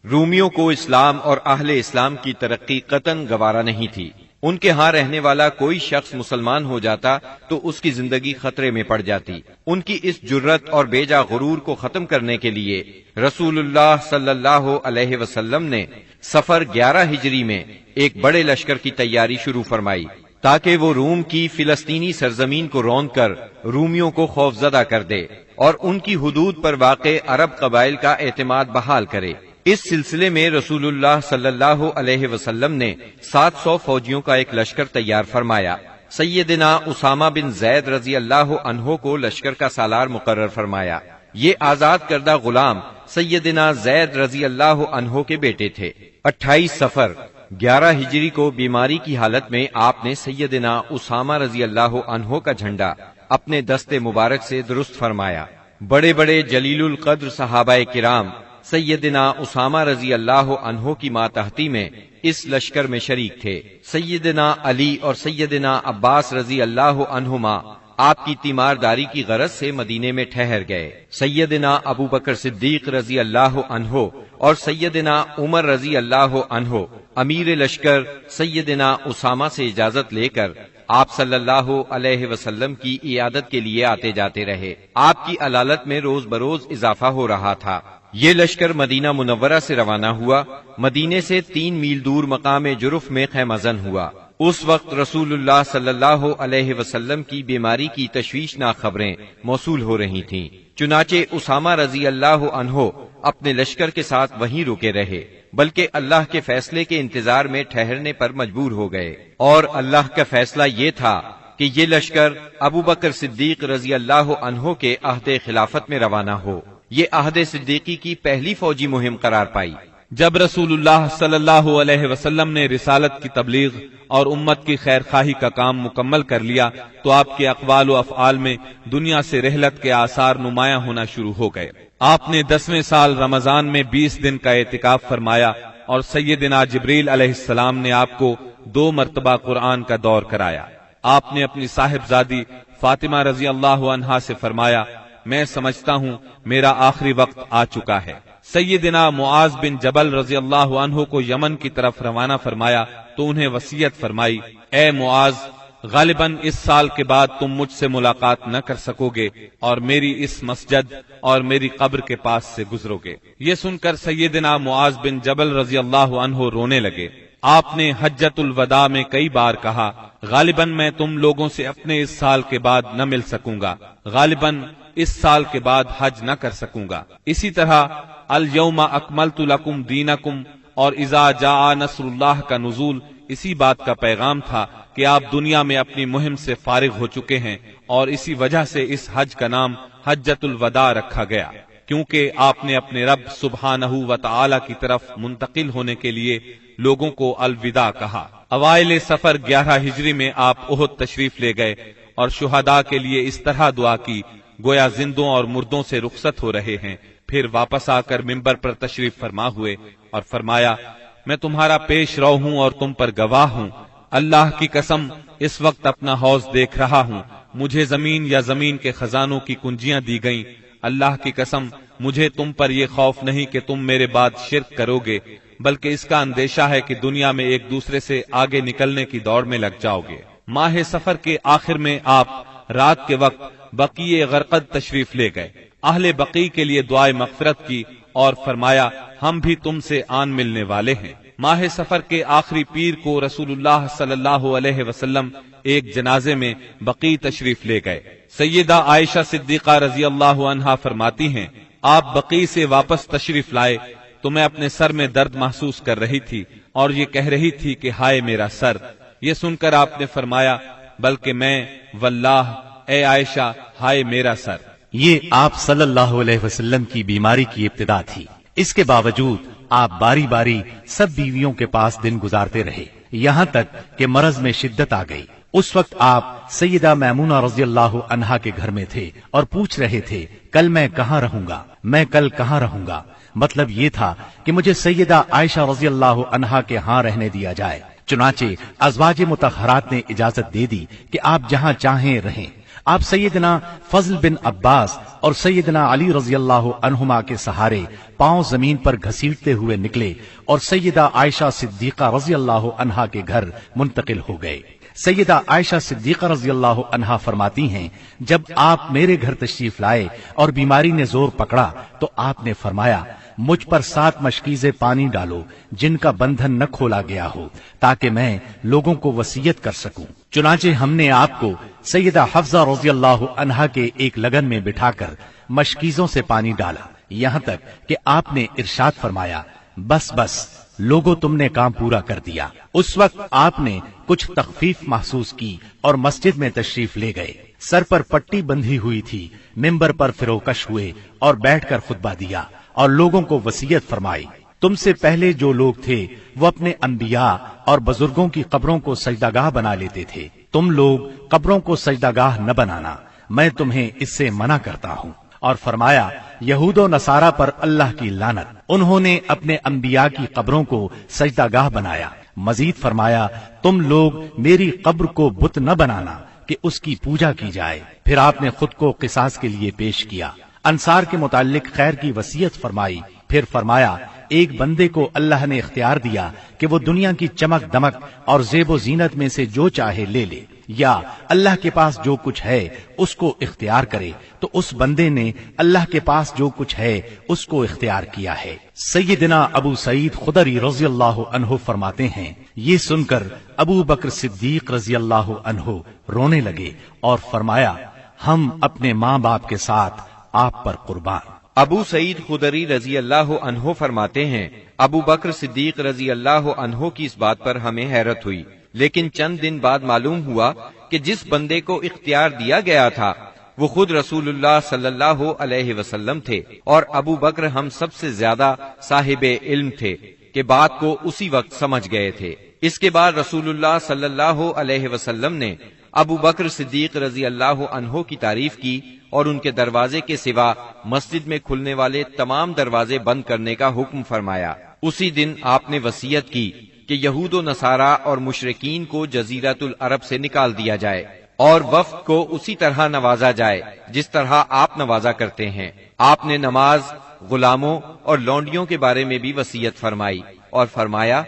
رومیوں کو اسلام اور اہل اسلام کی ترقی قطعاً گوارا نہیں تھی۔ ان کے ہاں رہنے والا کوئی شخص مسلمان ہو جاتا تو اس کی زندگی خطرے میں پڑ جاتی۔ ان کی اس جرت اور بیجا غرور کو ختم کرنے کے لیے رسول اللہ صلی اللہ علیہ وسلم نے صفر 11 ہجری میں ایک بڑے لشکر کی تیاری شروع فرمائی تاکہ وہ روم کی فلسطینی سرزمین کو روند کر رومیوں کو خوفزدہ کر دے اور ان کی حدود پر واقع عرب قبائل کا اعتماد بحال کرے۔ اس سلسلے میں رسول اللہ صلی اللہ علیہ وسلم نے 700 فوجیوں کا ایک لشکر تیار فرمایا۔ سیدنا اسامہ بن زید رضی اللہ عنہ کو لشکر کا سالار مقرر فرمایا۔ یہ آزاد کردہ غلام سیدنا زید رضی اللہ عنہ کے بیٹے تھے۔ 28 صفر 11 ہجری کو بیماری کی حالت میں آپ نے سیدنا اسامہ رضی اللہ عنہ کا جھنڈا اپنے دست مبارک سے درست فرمایا۔ بڑے بڑے جلیل القدر صحابہ کرام سیدنا اسامہ رضی اللہ عنہ کی ماتحتی میں اس لشکر میں شریک تھے۔ سیدنا علی اور سیدنا عباس رضی اللہ عنہما آپ کی تیمارداری کی غرض سے مدینے میں ٹھہر گئے۔ سیدنا ابو بکر صدیق رضی اللہ عنہ اور سیدنا عمر رضی اللہ عنہ امیر لشکر سیدنا اسامہ سے اجازت لے کر آپ صلی اللہ علیہ وسلم کی عیادت کے لیے آتے جاتے رہے۔ آپ کی علالت میں روز بروز اضافہ ہو رہا تھا۔ یہ لشکر مدینہ منورہ سے روانہ ہوا، مدینے سے 3 میل دور مقام جرف میں خیمہ زن ہوا۔ اس وقت رسول اللہ صلی اللہ علیہ وسلم کی بیماری کی تشویشناک خبریں موصول ہو رہی تھیں، چنانچہ اسامہ رضی اللہ عنہ اپنے لشکر کے ساتھ وہیں رکے رہے، بلکہ اللہ کے فیصلے کے انتظار میں ٹھہرنے پر مجبور ہو گئے، اور اللہ کا فیصلہ یہ تھا کہ یہ لشکر ابو بکر صدیق رضی اللہ عنہ کے عہد خلافت میں روانہ ہو۔ یہ عہد صدیقی کی پہلی فوجی مہم قرار پائی۔ جب رسول اللہ صلی اللہ علیہ وسلم نے رسالت کی تبلیغ اور امت کی خیر خواہی کا کام مکمل کر لیا تو آپ کے اقوال و افعال میں دنیا سے رحلت کے آثار نمایاں ہونا شروع ہو گئے۔ آپ نے 10ویں سال رمضان میں 20 دن کا اعتکاف فرمایا اور سیدنا جبریل علیہ السلام نے آپ کو 2 مرتبہ قرآن کا دور کرایا۔ آپ نے اپنی صاحبزادی فاطمہ رضی اللہ عنہا سے فرمایا، میں سمجھتا ہوں میرا آخری وقت آ چکا ہے۔ سیدنا معاذ بن جبل رضی اللہ عنہ کو یمن کی طرف روانہ فرمایا تو انہیں وصیت فرمائی، اے معاذ، غالباً اس سال کے بعد تم مجھ سے ملاقات نہ کر سکو گے اور میری اس مسجد اور میری قبر کے پاس سے گزرو گے۔ یہ سن کر سیدنا معاذ بن جبل رضی اللہ عنہ رونے لگے۔ آپ نے حجۃ الوداع میں کئی بار کہا، غالباً میں تم لوگوں سے اپنے اس سال کے بعد نہ مل سکوں گا، غالباً اس سال کے بعد حج نہ کر سکوں گا۔ اسی طرح الیوم اکملت لکم دینکم اور اذا جاء نصر اللہ کا نزول اسی بات کا پیغام تھا کہ آپ دنیا میں اپنی مہم سے فارغ ہو چکے ہیں، اور اسی وجہ سے اس حج کا نام حجۃ الوداع رکھا گیا، کیونکہ آپ نے اپنے رب سبحانہ و تعالی کی طرف منتقل ہونے کے لیے لوگوں کو الوداع کہا۔ اوائل صفر 11 ہجری میں آپ احد تشریف لے گئے اور شہداء کے لیے اس طرح دعا کی گویا زندوں اور مردوں سے رخصت ہو رہے ہیں۔ پھر واپس آ کر منبر پر تشریف فرما ہوئے اور فرمایا، میں تمہارا پیش رو ہوں اور تم پر گواہ ہوں، اللہ کی قسم اس وقت اپنا حوض دیکھ رہا ہوں، مجھے زمین یا زمین کے خزانوں کی کنجیاں دی گئیں، اللہ کی قسم مجھے تم پر یہ خوف نہیں کہ تم میرے بعد شرک کرو گے، بلکہ اس کا اندیشہ ہے کہ دنیا میں ایک دوسرے سے آگے نکلنے کی دوڑ میں لگ جاؤ گے۔ ماہ سفر کے آخر میں آپ رات کے وقت بقیع غرقد تشریف لے گئے، اہل بقیع کے لیے دعائے مغفرت کی اور فرمایا، ہم بھی تم سے آن ملنے والے ہیں۔ ماہ سفر کے آخری پیر کو رسول اللہ صلی اللہ علیہ وسلم ایک جنازے میں بقیع تشریف لے گئے۔ سیدہ عائشہ صدیقہ رضی اللہ عنہا فرماتی ہیں، آپ بقیع سے واپس تشریف لائے تو میں اپنے سر میں درد محسوس کر رہی تھی اور یہ کہہ رہی تھی کہ ہائے میرا سر۔ یہ سن کر آپ نے فرمایا، بلکہ میں واللہ اے عائشہ ہائے میرا سر۔ یہ آپ صلی اللہ علیہ وسلم کی بیماری کی ابتدا تھی۔ اس کے باوجود آپ باری باری سب بیویوں کے پاس دن گزارتے رہے، یہاں تک کہ مرض میں شدت آ گئی۔ اس وقت آپ سیدہ میمونہ رضی اللہ عنہا کے گھر میں تھے اور پوچھ رہے تھے، کل میں کہاں رہوں گا، میں کل کہاں رہوں گا۔ مطلب یہ تھا کہ مجھے سیدہ عائشہ رضی اللہ عنہا کے ہاں رہنے دیا جائے۔ چنانچہ ازواج مطہرات نے اجازت دے دی کہ آپ جہاں چاہیں رہیں۔ آپ سیدنا فضل بن عباس اور سیدنا علی رضی اللہ عنہما کے سہارے پاؤں زمین پر گھسیٹتے ہوئے نکلے اور سیدہ عائشہ صدیقہ رضی اللہ عنہا کے گھر منتقل ہو گئے۔ سیدہ عائشہ صدیقہ رضی اللہ عنہا فرماتی ہیں، جب آپ میرے گھر تشریف لائے اور بیماری نے زور پکڑا تو آپ نے فرمایا، مجھ پر 7 مشکیزیں پانی ڈالو جن کا بندھن نہ کھولا گیا ہو، تاکہ میں لوگوں کو وصیت کر سکوں۔ چنانچہ ہم نے آپ کو سیدہ حفصہ رضی اللہ عنہا کے ایک لگن میں بٹھا کر مشکیزوں سے پانی ڈالا، یہاں تک کہ آپ نے ارشاد فرمایا، بس بس لوگوں تم نے کام پورا کر دیا۔ اس وقت آپ نے کچھ تخفیف محسوس کی اور مسجد میں تشریف لے گئے۔ سر پر پٹی بندھی ہوئی تھی، ممبر پر فروکش ہوئے اور بیٹھ کر خطبہ دیا اور لوگوں کو وصیت فرمائی، تم سے پہلے جو لوگ تھے وہ اپنے انبیاء اور بزرگوں کی قبروں کو سجدہ گاہ بنا لیتے تھے، تم لوگ قبروں کو سجدہ گاہ نہ بنانا، میں تمہیں اس سے منع کرتا ہوں۔ اور فرمایا، یہود و نصارہ پر اللہ کی لعنت، انہوں نے اپنے انبیاء کی قبروں کو سجدہ گاہ بنایا۔ مزید فرمایا، تم لوگ میری قبر کو بت نہ بنانا کہ اس کی پوجا کی جائے۔ پھر آپ نے خود کو قصاص کے لیے پیش کیا، انصار کے متعلق خیر کی وصیت فرمائی، پھر فرمایا، ایک بندے کو اللہ نے اختیار دیا کہ وہ دنیا کی چمک دمک اور زیب و زینت میں سے جو چاہے لے لے، یا اللہ کے پاس جو کچھ ہے اس کو اختیار کرے، تو اس بندے نے اللہ کے پاس جو کچھ ہے اس کو اختیار کیا ہے۔ سیدنا ابو سعید خدری رضی اللہ عنہ فرماتے ہیں، یہ سن کر ابو بکر صدیق رضی اللہ عنہ رونے لگے اور فرمایا، ہم اپنے ماں باپ کے ساتھ آپ پر قربان۔ ابو سعید خدری رضی اللہ عنہ فرماتے ہیں، ابو بکر صدیق رضی اللہ عنہ کی اس بات پر ہمیں حیرت ہوئی، لیکن چند دن بعد معلوم ہوا کہ جس بندے کو اختیار دیا گیا تھا وہ خود رسول اللہ صلی اللہ علیہ وسلم تھے، اور ابو بکر ہم سب سے زیادہ صاحب علم تھے کہ بات کو اسی وقت سمجھ گئے تھے۔ اس کے بعد رسول اللہ صلی اللہ علیہ وسلم نے ابو بکر صدیق رضی اللہ عنہ کی تعریف کی اور ان کے دروازے کے سوا مسجد میں کھلنے والے تمام دروازے بند کرنے کا حکم فرمایا۔ اسی دن آپ نے وصیت کی کہ یہود و نصارہ اور مشرکین کو جزیرۃ العرب سے نکال دیا جائے اور وفد کو اسی طرح نوازا جائے جس طرح آپ نوازا کرتے ہیں۔ آپ نے نماز، غلاموں اور لونڈیوں کے بارے میں بھی وصیت فرمائی اور فرمایا،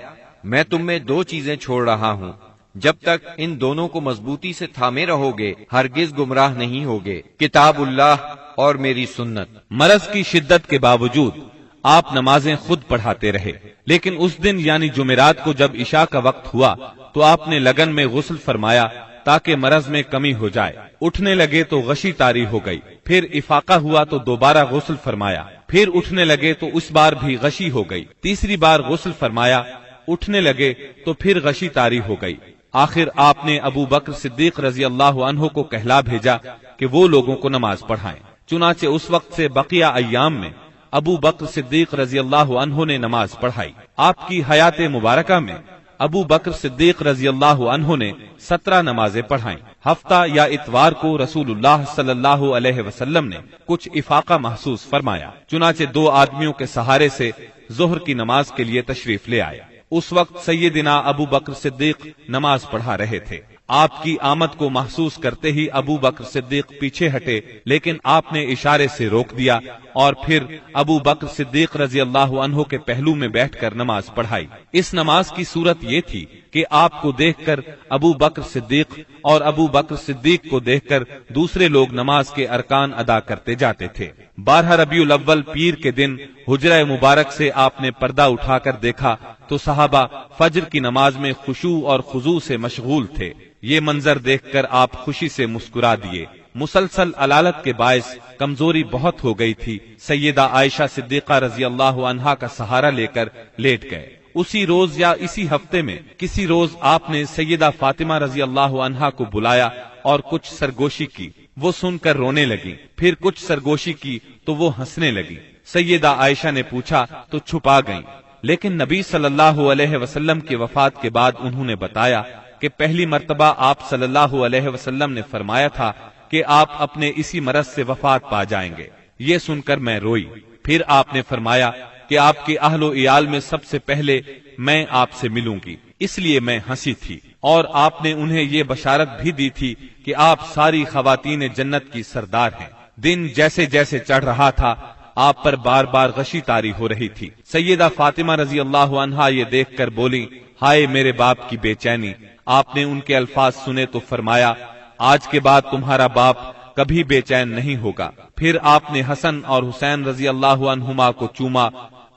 میں تم میں 2 چیزیں چھوڑ رہا ہوں، جب تک ان دونوں کو مضبوطی سے تھامے رہو گے ہرگز گمراہ نہیں ہوگے، کتاب اللہ اور میری سنت۔ مرض کی شدت کے باوجود آپ نمازیں خود پڑھاتے رہے، لیکن اس دن یعنی جمعرات کو جب عشاء کا وقت ہوا تو آپ نے لگن میں غسل فرمایا تاکہ مرض میں کمی ہو جائے۔ اٹھنے لگے تو غشی طاری ہو گئی، پھر افاقہ ہوا تو دوبارہ غسل فرمایا، پھر اٹھنے لگے تو اس بار بھی غشی ہو گئی، تیسری بار غسل فرمایا، اٹھنے لگے تو پھر غشی طاری ہو گئی۔ آخر آپ نے ابو بکر صدیق رضی اللہ عنہ کو کہلا بھیجا کہ وہ لوگوں کو نماز پڑھائیں۔ چنانچہ اس وقت سے بقیہ ایام میں ابو بکر صدیق رضی اللہ عنہ نے نماز پڑھائی۔ آپ کی حیات مبارکہ میں ابو بکر صدیق رضی اللہ عنہ نے 17 نمازیں پڑھائیں۔ ہفتہ یا اتوار کو رسول اللہ صلی اللہ علیہ وسلم نے کچھ افاقہ محسوس فرمایا، چنانچہ 2 آدمیوں کے سہارے سے ظہر کی نماز کے لیے تشریف لے آئے۔ اس وقت سیدنا ابو بکر صدیق نماز پڑھا رہے تھے۔ آپ کی آمد کو محسوس کرتے ہی ابو بکر صدیق پیچھے ہٹے، لیکن آپ نے اشارے سے روک دیا اور پھر ابو بکر صدیق رضی اللہ عنہ کے پہلو میں بیٹھ کر نماز پڑھائی۔ اس نماز کی صورت یہ تھی کہ آپ کو دیکھ کر ابو بکر صدیق اور ابو بکر صدیق کو دیکھ کر دوسرے لوگ نماز کے ارکان ادا کرتے جاتے تھے۔ 12 ربیع الاول پیر کے دن حجرہ مبارک سے آپ نے پردہ اٹھا کر دیکھا تو صحابہ فجر کی نماز میں خشوع اور خضوع سے مشغول تھے۔ یہ منظر دیکھ کر آپ خوشی سے مسکرا دیے۔ مسلسل علالت کے باعث کمزوری بہت ہو گئی تھی۔ سیدہ عائشہ صدیقہ رضی اللہ عنہا کا سہارا لے کر لیٹ گئے۔ اسی روز یا اسی ہفتے میں کسی روز آپ نے سیدہ فاطمہ رضی اللہ عنہا کو بلایا اور کچھ سرگوشی کی، وہ سن کر رونے لگی، پھر کچھ سرگوشی کی تو وہ ہنسنے لگی۔ سیدہ عائشہ نے پوچھا تو چھپا گئیں، لیکن نبی صلی اللہ علیہ وسلم کی وفات کے بعد انہوں نے بتایا کہ پہلی مرتبہ آپ صلی اللہ علیہ وسلم نے فرمایا تھا کہ آپ اپنے اسی مرض سے وفات پا جائیں گے۔ یہ سن کر میں روئی۔ پھر آپ نے فرمایا کہ آپ کے اہل و عیال میں سب سے پہلے میں آپ سے ملوں گی۔ اس لیے میں ہنسی تھی، اور آپ نے انہیں یہ بشارت بھی دی تھی کہ آپ ساری خواتین جنت کی سردار ہیں۔ دن جیسے جیسے چڑھ رہا تھا آپ پر بار بار غشی طاری ہو رہی تھی۔ سیدہ فاطمہ رضی اللہ عنہا یہ دیکھ کر بولی، ہائے میرے باپ کی بے چینی۔ آپ نے ان کے الفاظ سنے تو فرمایا، آج کے بعد تمہارا باپ کبھی بے چین نہیں ہوگا۔ پھر آپ نے حسن اور حسین رضی اللہ عنہما کو چوما،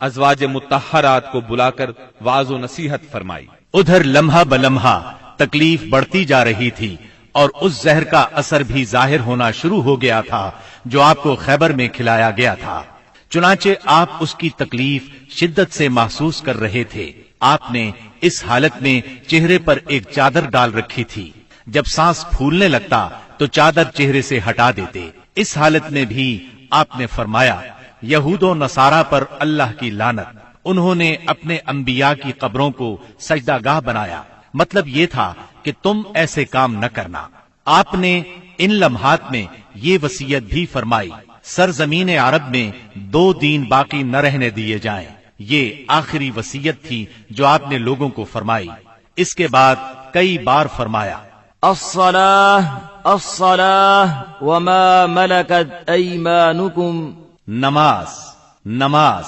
ازواج مطہرات کو بلا کر وعظ و نصیحت فرمائی۔ ادھر لمحہ بلمحہ تکلیف بڑھتی جا رہی تھی اور اس زہر کا اثر بھی ظاہر ہونا شروع ہو گیا تھا جو آپ کو خیبر میں کھلایا گیا تھا۔ چنانچہ آپ اس کی تکلیف شدت سے محسوس کر رہے تھے۔ آپ نے اس حالت میں چہرے پر ایک چادر ڈال رکھی تھی، جب سانس پھولنے لگتا تو چادر چہرے سے ہٹا دیتے۔ اس حالت میں بھی آپ نے فرمایا، یہود و نصارہ پر اللہ کی لعنت، انہوں نے اپنے انبیاء کی قبروں کو سجدہ گاہ بنایا۔ مطلب یہ تھا کہ تم ایسے کام نہ کرنا۔ آپ نے ان لمحات میں یہ وصیت بھی فرمائی، سرزمین عرب میں 2 دین باقی نہ رہنے دیے جائیں۔ یہ آخری وصیت تھی جو آپ نے لوگوں کو فرمائی۔ اس کے بعد کئی بار فرمایا، الصلاة الصلاة وما ملكت ایمانکم، نماز نماز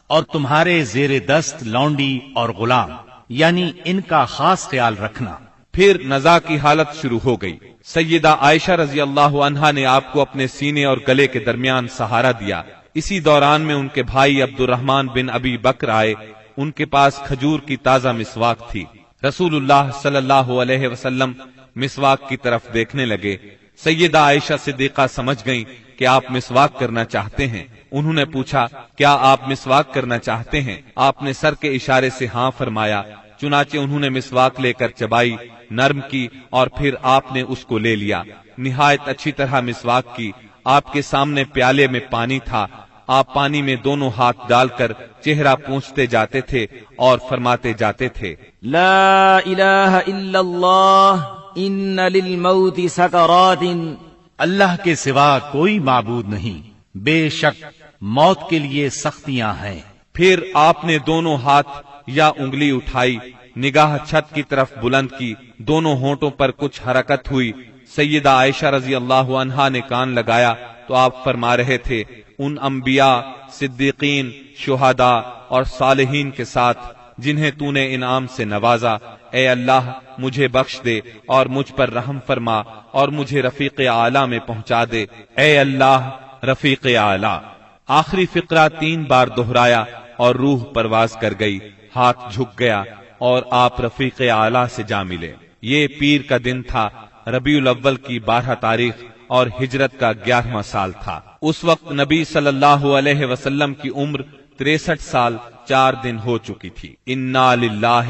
اور تمہارے زیر دست لونڈی اور غلام، یعنی ان کا خاص خیال رکھنا۔ پھر نزاع کی حالت شروع ہو گئی۔ سیدہ عائشہ رضی اللہ عنہا نے آپ کو اپنے سینے اور گلے کے درمیان سہارا دیا۔ اسی دوران میں ان کے بھائی عبد الرحمن بن ابی بکر آئے۔ ان کے پاس کھجور کی تازہ مسواک تھی۔ رسول اللہ صلی اللہ علیہ وسلم مسواک کی طرف دیکھنے لگے۔ سیدہ عائشہ صدیقہ سمجھ گئیں کہ آپ مسواک کرنا چاہتے ہیں۔ انہوں نے پوچھا، کیا آپ مسواک کرنا چاہتے ہیں؟ آپ نے سر کے اشارے سے ہاں فرمایا۔ چنانچہ انہوں نے مسواک لے کر چبائی، نرم کی اور پھر آپ نے اس کو لے لیا۔ نہایت اچھی طرح مسواک کی۔ آپ کے سامنے پیالے میں پانی تھا۔ آپ پانی میں دونوں ہاتھ ڈال کر چہرہ پونچھتے جاتے تھے اور فرماتے جاتے تھے، لا الہ الا اللہ ان للموت سکرات، اللہ کے سوا کوئی معبود نہیں، بے شک موت کے لیے سختیاں ہیں۔ پھر آپ نے دونوں ہاتھ یا انگلی اٹھائی، نگاہ چھت کی طرف بلند کی، دونوں ہونٹوں پر کچھ حرکت ہوئی۔ سیدہ عائشہ رضی اللہ عنہا نے کان لگایا تو آپ فرما رہے تھے، ان انبیاء، صدیقین، شہداء اور صالحین کے ساتھ جنہیں تو نے انعام سے نوازا، اے اللہ مجھے بخش دے اور مجھ پر رحم فرما اور مجھے رفیق اعلیٰ میں پہنچا دے، اے اللہ رفیق اعلیٰ۔ آخری فقرہ 3 بار دہرایا اور روح پرواز کر گئی، ہاتھ جھک گیا اور آپ رفیق اعلیٰ سے جا ملے۔ یہ پیر کا دن تھا، ربیع الاول کی 12 تاریخ اور ہجرت کا 11واں سال تھا۔ اس وقت نبی صلی اللہ علیہ وسلم کی عمر 63 سال 4 دن ہو چکی تھی۔ انا للہ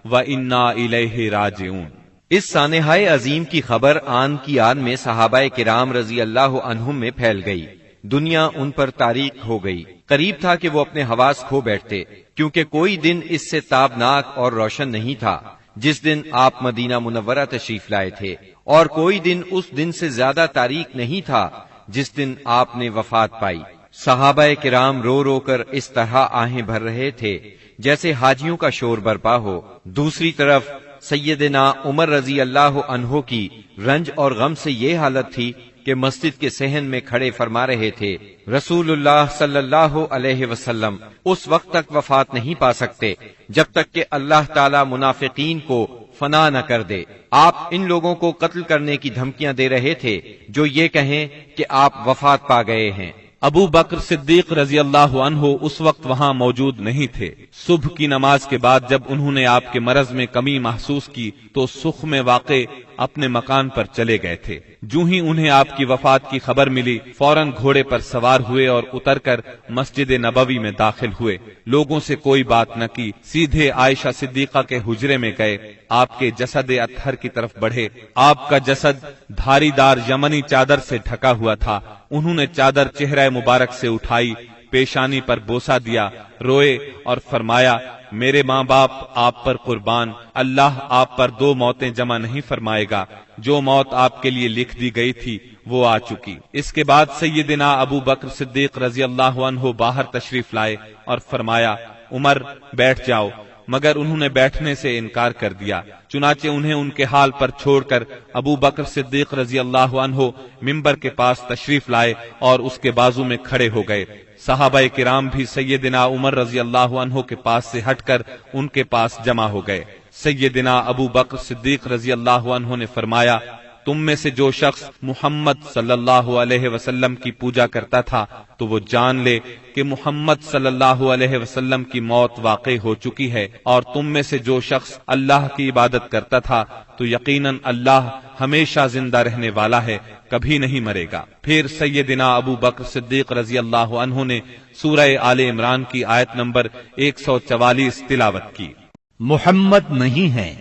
و انا الیہ راجعون۔ اس سانحہ عظیم کی خبر آن کی آن میں صحابہ کرام رضی اللہ عنہم میں پھیل گئی۔ دنیا ان پر تاریک ہو گئی۔ قریب تھا کہ وہ اپنے حواس کھو بیٹھتے، کیونکہ کوئی دن اس سے تابناک اور روشن نہیں تھا جس دن آپ مدینہ منورہ تشریف لائے تھے، اور کوئی دن اس دن سے زیادہ تاریک نہیں تھا جس دن آپ نے وفات پائی۔ صحابہ کرام رو رو کر اس طرح آہیں بھر رہے تھے جیسے حاجیوں کا شور برپا ہو۔ دوسری طرف سیدنا عمر رضی اللہ عنہ کی رنج اور غم سے یہ حالت تھی کہ مسجد کے صحن میں کھڑے فرما رہے تھے، رسول اللہ صلی اللہ علیہ وسلم اس وقت تک وفات نہیں پا سکتے جب تک کہ اللہ تعالی منافقین کو فنا نہ کر دے۔ آپ ان لوگوں کو قتل کرنے کی دھمکیاں دے رہے تھے جو یہ کہیں کہ آپ وفات پا گئے ہیں۔ ابو بکر صدیق رضی اللہ عنہ اس وقت وہاں موجود نہیں تھے۔ صبح کی نماز کے بعد جب انہوں نے آپ کے مرض میں کمی محسوس کی تو سخ میں واقع اپنے مکان پر چلے گئے تھے۔ جو ہی انہیں آپ کی وفات کی خبر ملی، فوراً گھوڑے پر سوار ہوئے اور اتر کر مسجد نبوی میں داخل ہوئے۔ لوگوں سے کوئی بات نہ کی، سیدھے عائشہ صدیقہ کے حجرے میں گئے، آپ کے جسد اطہر کی طرف بڑھے۔ آپ کا جسد دھاری دار یمنی چادر سے ڈھکا ہوا تھا۔ انہوں نے چادر چہرہ مبارک سے اٹھائی، پیشانی پر بوسہ دیا، روئے اور فرمایا، میرے ماں باپ آپ پر قربان، اللہ آپ پر 2 موتیں جمع نہیں فرمائے گا۔ جو موت آپ کے لیے لکھ دی گئی تھی وہ آ چکی۔ اس کے بعد سیدنا ابو بکر صدیق رضی اللہ عنہ باہر تشریف لائے اور فرمایا، عمر بیٹھ جاؤ۔ مگر انہوں نے بیٹھنے سے انکار کر دیا، چنانچہ انہیں ان کے حال پر چھوڑ کر ابو بکر صدیق رضی اللہ عنہ منبر کے پاس تشریف لائے اور اس کے بازو میں کھڑے ہو گئے۔ صحابہ کرام بھی سیدنا عمر رضی اللہ عنہ کے پاس سے ہٹ کر ان کے پاس جمع ہو گئے۔ سیدنا ابو بکر صدیق رضی اللہ عنہ نے فرمایا، تم میں سے جو شخص محمد صلی اللہ علیہ وسلم کی پوجا کرتا تھا تو وہ جان لے کہ محمد صلی اللہ علیہ وسلم کی موت واقع ہو چکی ہے، اور تم میں سے جو شخص اللہ کی عبادت کرتا تھا تو یقیناً اللہ ہمیشہ زندہ رہنے والا ہے، کبھی نہیں مرے گا۔ پھر سیدنا ابو بکر صدیق رضی اللہ عنہ نے سورہ آل عمران کی آیت نمبر 144 تلاوت کی۔ محمد نہیں ہیں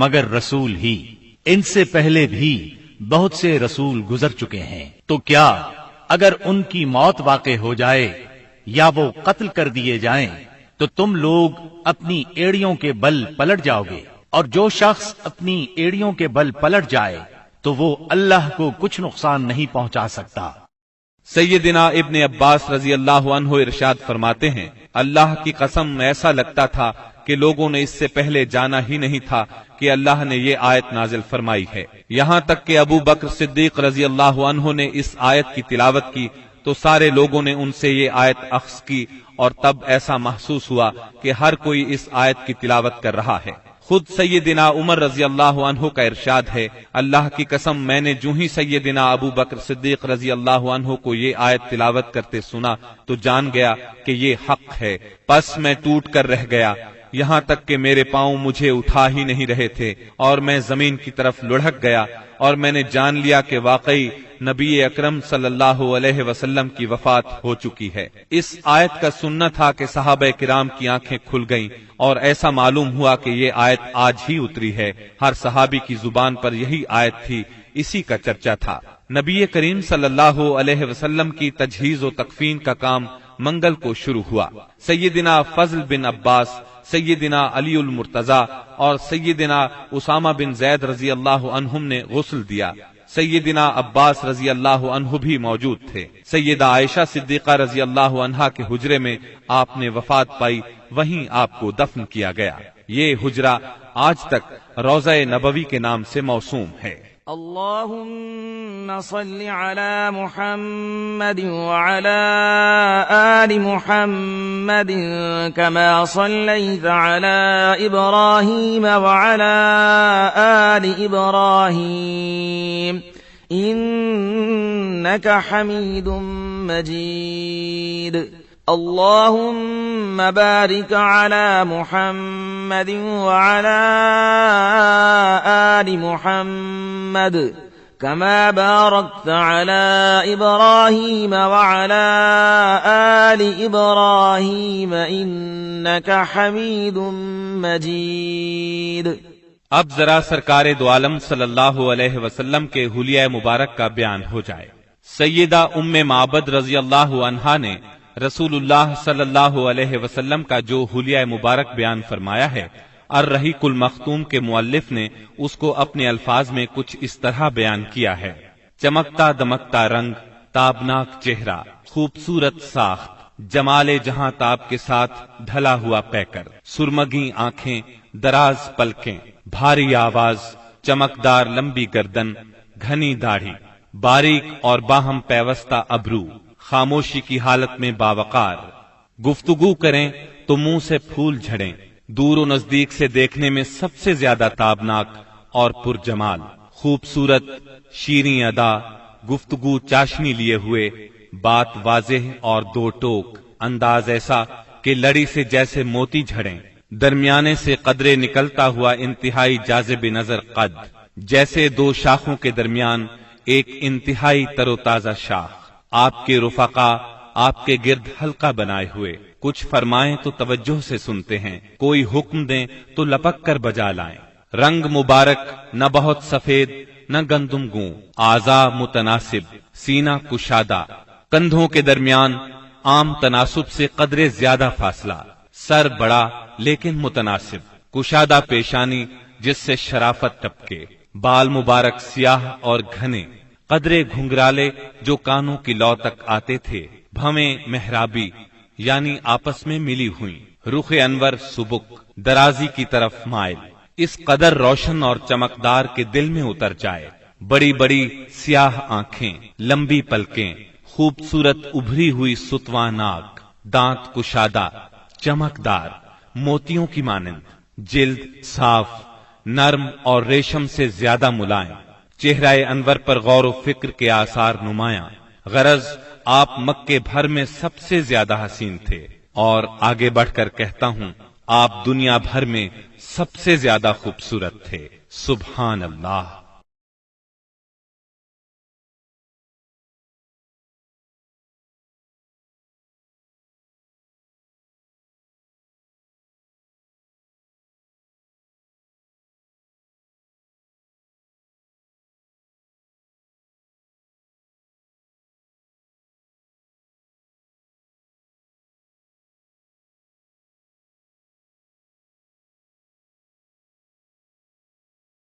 مگر رسول ہی، ان سے پہلے بھی بہت سے رسول گزر چکے ہیں، تو کیا اگر ان کی موت واقع ہو جائے یا وہ قتل کر دیے جائیں تو تم لوگ اپنی ایڑیوں کے بل پلٹ جاؤ گے؟ اور جو شخص اپنی ایڑیوں کے بل پلٹ جائے تو وہ اللہ کو کچھ نقصان نہیں پہنچا سکتا۔ سیدنا ابن عباس رضی اللہ عنہ ارشاد فرماتے ہیں، اللہ کی قسم ایسا لگتا تھا کہ لوگوں نے اس سے پہلے جانا ہی نہیں تھا کہ اللہ نے یہ آیت نازل فرمائی ہے۔ یہاں تک کہ ابو بکر صدیق رضی اللہ عنہ نے اس آیت کی تلاوت کی تو سارے لوگوں نے ان سے یہ آیت اخذ کی، اور تب ایسا محسوس ہوا کہ ہر کوئی اس آیت کی تلاوت کر رہا ہے۔ خود سیدنا عمر رضی اللہ عنہ کا ارشاد ہے، اللہ کی قسم میں نے جو ہی سیدنا ابو بکر صدیق رضی اللہ عنہ کو یہ آیت تلاوت کرتے سنا تو جان گیا کہ یہ حق ہے، پس میں ٹوٹ کر رہ گیا، یہاں تک کہ میرے پاؤں مجھے اٹھا ہی نہیں رہے تھے، اور میں زمین کی طرف لڑھک گیا، اور میں نے جان لیا کہ واقعی نبی اکرم صلی اللہ علیہ وسلم کی وفات ہو چکی ہے۔ اس آیت کا سننا تھا کہ صحابہ کرام کی آنکھیں کھل گئیں، اور ایسا معلوم ہوا کہ یہ آیت آج ہی اتری ہے۔ ہر صحابی کی زبان پر یہی آیت تھی، اسی کا چرچا تھا۔ نبی کریم صلی اللہ علیہ وسلم کی تجہیز و تکفین کا کام منگل کو شروع ہوا۔ سیدنا فضل بن عباس، سیدنا علی المرتضی اور سیدنا اسامہ بن زید رضی اللہ عنہم نے غسل دیا۔ سیدنا عباس رضی اللہ عنہ بھی موجود تھے۔ سیدہ عائشہ صدیقہ رضی اللہ عنہا کے حجرے میں آپ نے وفات پائی، وہیں آپ کو دفن کیا گیا۔ یہ حجرہ آج تک روضہ نبوی کے نام سے موسوم ہے۔ اللهم صل على محمد وعلى آل محمد كما صليت على إبراهيم وعلى آل إبراهيم إنك حميد مجيد۔ اللهم بارك على محمد وعلى آل محمد كما باركت على إبراهيم وعلى آل إبراهيم إنك حميد مجيد۔ اب ذرا سرکار دو عالم صلی اللہ علیہ وسلم کے حلیہ مبارک کا بیان ہو جائے۔ سیدہ ام معبد رضی اللہ عنہا نے رسول اللہ صلی اللہ علیہ وسلم کا جو حلیہ مبارک بیان فرمایا ہے، الرحیق المختوم کے مؤلف نے اس کو اپنے الفاظ میں کچھ اس طرح بیان کیا ہے: چمکتا دمکتا رنگ، تابناک چہرہ، خوبصورت ساخت، جمال جہاں تاب کے ساتھ ڈھلا ہوا پیکر، سرمگی آنکھیں، دراز پلکیں، بھاری آواز، چمکدار لمبی گردن، گھنی داڑھی، باریک اور باہم پیوستہ ابرو، خاموشی کی حالت میں باوقار، گفتگو کریں تو منہ سے پھول جھڑیں، دور و نزدیک سے دیکھنے میں سب سے زیادہ تابناک اور پرجمال، خوبصورت، شیریں ادا، گفتگو چاشنی لیے ہوئے، بات واضح اور دو ٹوک، انداز ایسا کہ لڑی سے جیسے موتی جھڑیں، درمیانے سے قدرے نکلتا ہوا انتہائی جاذب نظر قد، جیسے دو شاخوں کے درمیان ایک انتہائی تر و تازہ شاخ، آپ کے رفقا آپ کے گرد حلقہ بنائے ہوئے، کچھ فرمائیں تو توجہ سے سنتے ہیں، کوئی حکم دیں تو لپک کر بجا لائیں، رنگ مبارک، نہ بہت سفید نہ گندم گوں، اعضاء متناسب، سینہ کشادہ، کندھوں کے درمیان عام تناسب سے قدرے زیادہ فاصلہ، سر بڑا لیکن متناسب، کشادہ پیشانی جس سے شرافت ٹپکے، بال مبارک سیاہ اور گھنے، قدرے گھنگرالے جو کانوں کی لو تک آتے تھے، بھویں محرابی یعنی آپس میں ملی ہوئی، رخ انور سبک، درازی کی طرف مائل، اس قدر روشن اور چمکدار کے دل میں اتر جائے۔ بڑی بڑی سیاہ آنکھیں، لمبی پلکیں، خوبصورت ابھری ہوئی ستواں ناک، دانت کشادہ، چمکدار، موتیوں کی مانند، جلد صاف، نرم اور ریشم سے زیادہ ملائم، چہرہ انور پر غور و فکر کے آثار نمایاں۔ غرض آپ مکے بھر میں سب سے زیادہ حسین تھے، اور آگے بڑھ کر کہتا ہوں آپ دنیا بھر میں سب سے زیادہ خوبصورت تھے۔ سبحان اللہ۔